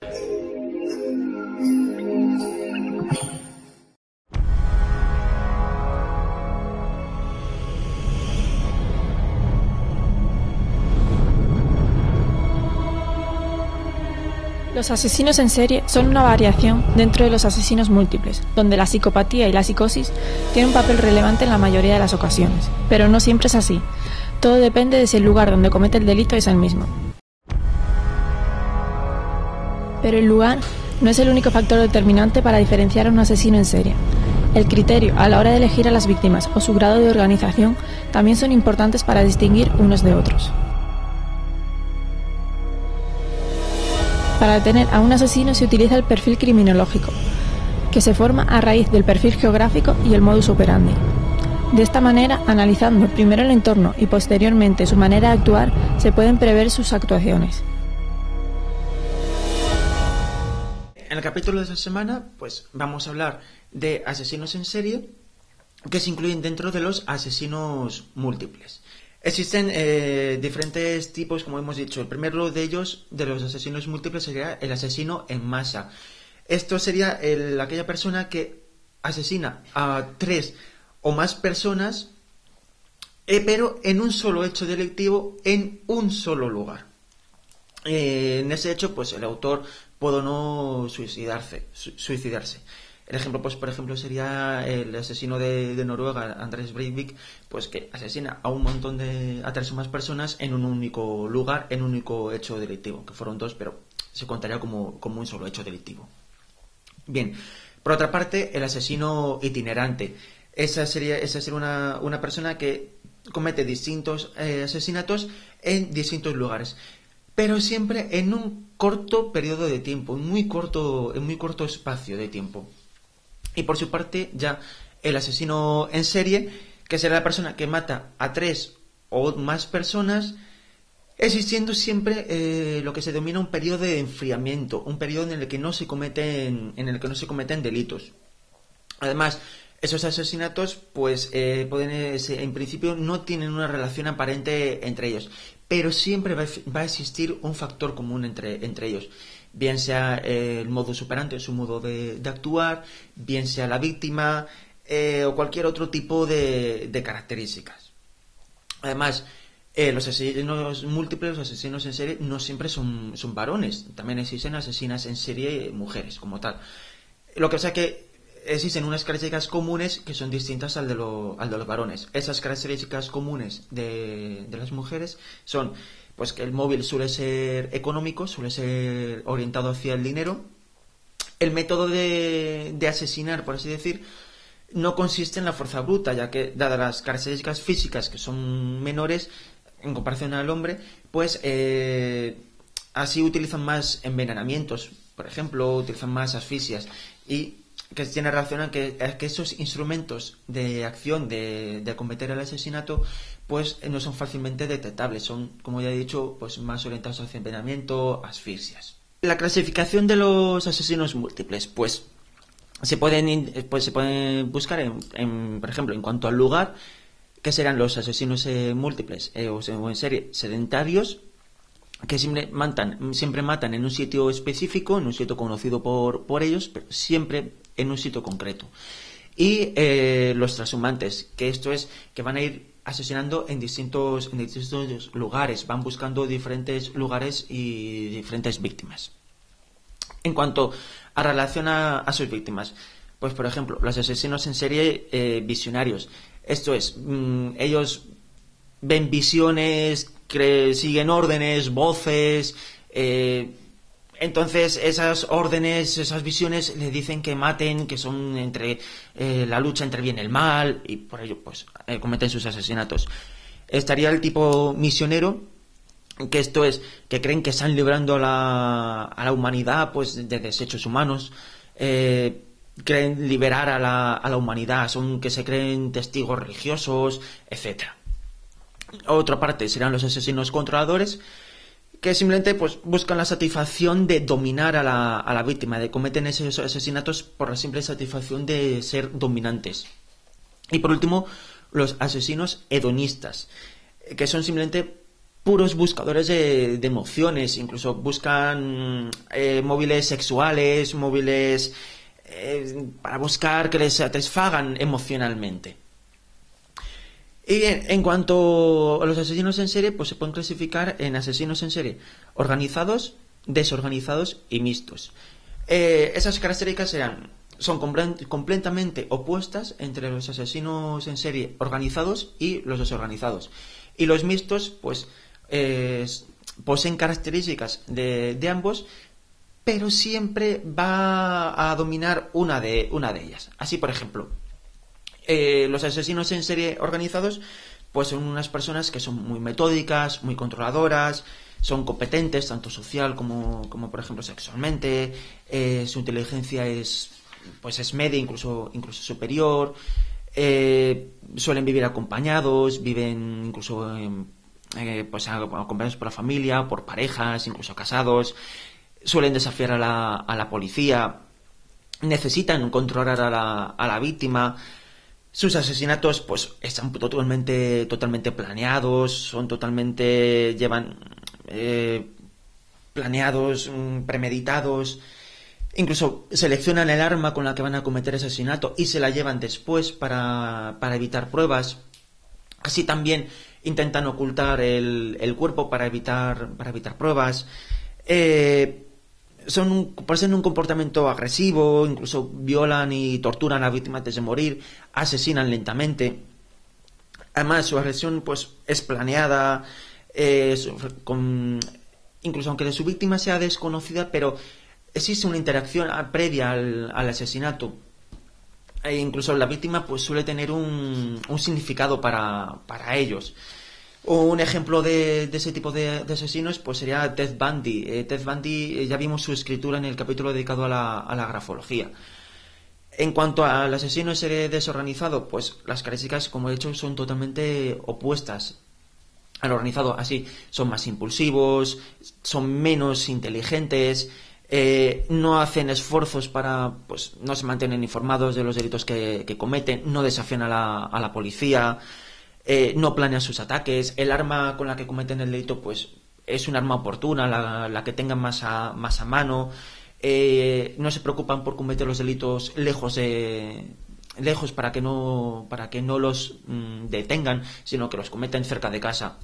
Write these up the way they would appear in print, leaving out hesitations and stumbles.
Los asesinos en serie son una variación dentro de los asesinos múltiples, donde la psicopatía y la psicosis tienen un papel relevante en la mayoría de las ocasiones, pero no siempre es así. Todo depende de si el lugar donde comete el delito es el mismo. Pero el lugar no es el único factor determinante para diferenciar a un asesino en serie. El criterio a la hora de elegir a las víctimas o su grado de organización también son importantes para distinguir unos de otros. Para detener a un asesino se utiliza el perfil criminológico, que se forma a raíz del perfil geográfico y el modus operandi. De esta manera, analizando primero el entorno y posteriormente su manera de actuar, se pueden prever sus actuaciones. En el capítulo de esta semana, pues vamos a hablar de asesinos en serie que se incluyen dentro de los asesinos múltiples. Existen diferentes tipos, como hemos dicho. El primero de ellos, de los asesinos múltiples, sería el asesino en masa. Esto sería aquella persona que asesina a 3 o más personas, pero en un solo hecho delictivo, en un solo lugar. En ese hecho, pues el autor puede o no suicidarse. El ejemplo, pues por ejemplo, sería el asesino de Noruega, Anders Breivik, pues que asesina a un montón a 3 o más personas en un único lugar, en un único hecho delictivo, que fueron 2, pero se contaría como un solo hecho delictivo. Bien, por otra parte, el asesino itinerante. Esa sería una persona que comete distintos asesinatos en distintos lugares, pero siempre en un corto periodo de tiempo, en muy corto espacio de tiempo. Y por su parte, ya el asesino en serie, que será la persona que mata a 3 o más personas, existiendo siempre lo que se denomina un periodo de enfriamiento, un periodo en el que no se cometen delitos. Además, esos asesinatos, pues en principio no tienen una relación aparente entre ellos, pero siempre va a existir un factor común entre ellos. Bien sea el modus operandi, su modo de actuar, bien sea la víctima o cualquier otro tipo de características. Además, los asesinos múltiples, los asesinos en serie, no siempre son varones. También existen asesinas en serie mujeres, como tal. Lo que pasa es que existen unas características comunes que son distintas al de los varones. Esas características comunes de las mujeres son pues que el móvil suele ser económico, suele ser orientado hacia el dinero. El método de asesinar, por así decir, no consiste en la fuerza bruta, ya que, dadas las características físicas que son menores en comparación al hombre, pues así utilizan más envenenamientos, por ejemplo, utilizan más asfixias, y que tiene relación a que esos instrumentos de acción de cometer el asesinato pues no son fácilmente detectables, son, como ya he dicho, pues más orientados hacia envenenamiento, asfixias. La clasificación de los asesinos múltiples, pues se pueden buscar por ejemplo, en cuanto al lugar, que serán los asesinos múltiples o en serie sedentarios, que siempre matan en un sitio específico, en un sitio conocido por ellos, pero siempre en un sitio concreto. Y los trashumantes, que esto es que van a ir asesinando en distintos lugares, van buscando diferentes lugares y diferentes víctimas. En cuanto a relación a sus víctimas, pues por ejemplo, los asesinos en serie visionarios, esto es, ellos ven visiones, siguen órdenes, voces, entonces esas órdenes, esas visiones le dicen que maten, que son entre la lucha entre el bien y el mal, y por ello pues cometen sus asesinatos. Estaría el tipo misionero, que esto es, que creen que están librando a la humanidad pues de desechos humanos, creen liberar a la humanidad, son que se creen testigos religiosos, etcétera. Otra parte serán los asesinos controladores, que simplemente pues buscan la satisfacción de dominar a la víctima, de cometen esos asesinatos por la simple satisfacción de ser dominantes. Y por último, los asesinos hedonistas, que son simplemente puros buscadores de emociones, incluso buscan móviles sexuales, móviles para buscar que les satisfagan emocionalmente. Y bien, en cuanto a los asesinos en serie, pues se pueden clasificar en asesinos en serie organizados, desorganizados y mixtos. Esas características son completamente opuestas entre los asesinos en serie organizados y los desorganizados. Y los mixtos, pues, poseen características de ambos, pero siempre va a dominar una de ellas. Así, por ejemplo, los asesinos en serie organizados pues son unas personas que son muy metódicas, muy controladoras, son competentes tanto social como por ejemplo sexualmente, su inteligencia es media, incluso superior, suelen vivir acompañados, viven incluso acompañados por la familia, por parejas, incluso casados, suelen desafiar a la policía, necesitan controlar a la víctima. Sus asesinatos pues están totalmente planeados, son totalmente planeados, premeditados. Incluso seleccionan el arma con la que van a cometer ese asesinato y se la llevan después para evitar pruebas. Así también intentan ocultar el cuerpo para evitar pruebas. Poseen un comportamiento agresivo, incluso violan y torturan a la víctima antes de morir, asesinan lentamente. Además, su agresión pues es planeada, incluso aunque su víctima sea desconocida, pero existe una interacción previa al asesinato. Incluso la víctima pues suele tener un significado para ellos. Un ejemplo de ese tipo de asesinos pues sería Ted Bundy. Ted Bundy, ya vimos su escritura en el capítulo dedicado a la grafología. En cuanto al asesino en serie desorganizado, pues las características, como he dicho, son totalmente opuestas al organizado. Así, son más impulsivos, son menos inteligentes, no hacen esfuerzos no se mantienen informados de los delitos que cometen, no desafían a la policía, no planean sus ataques. El arma con la que cometen el delito pues es un arma oportuna, la que tengan más a mano. No se preocupan por cometer los delitos lejos para que no los detengan, sino que los cometen cerca de casa,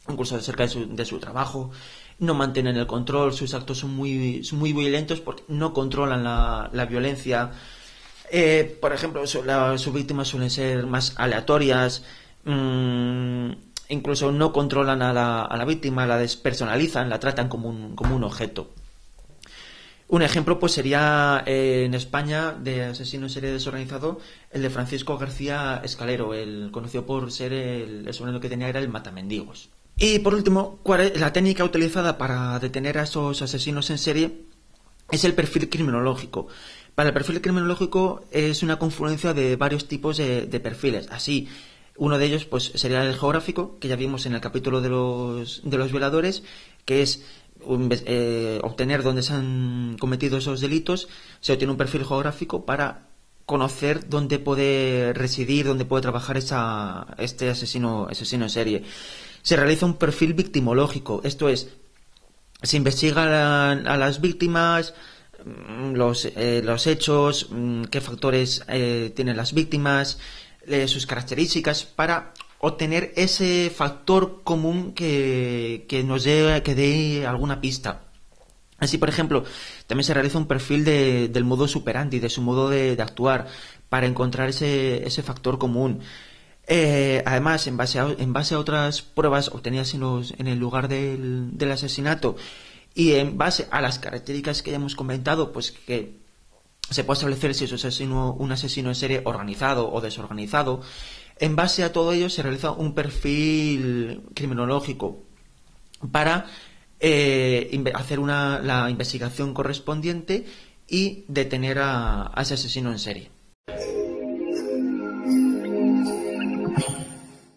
incluso cerca de su trabajo. No mantienen el control, sus actos son muy violentos porque no controlan la violencia. Por ejemplo, sus víctimas suelen ser más aleatorias, incluso no controlan a la víctima, la despersonalizan, la tratan como un objeto. Un ejemplo pues sería en España de asesino en serie desorganizado el de Francisco García Escalero, el conocido por ser el sobrenombre que tenía era el matamendigos. Y por último, la técnica utilizada para detener a estos asesinos en serie es el perfil criminológico. Para el perfil criminológico es una confluencia de varios tipos de perfiles. Así, uno de ellos pues sería el geográfico, que ya vimos en el capítulo de los violadores, que es obtener dónde se han cometido esos delitos. Se obtiene un perfil geográfico para conocer dónde puede residir, dónde puede trabajar este asesino en serie. Se realiza un perfil victimológico, esto es, se investiga a las víctimas, los hechos, qué factores tienen las víctimas, sus características, para obtener ese factor común que nos dé alguna pista. Así, por ejemplo, también se realiza un perfil del modus operandi, de su modo de actuar, para encontrar ese factor común. Además, en base a otras pruebas obtenidas en el lugar del asesinato y en base a las características que ya hemos comentado, pues que se puede establecer si es un asesino en serie organizado o desorganizado. En base a todo ello se realiza un perfil criminológico para hacer la investigación correspondiente y detener a ese asesino en serie.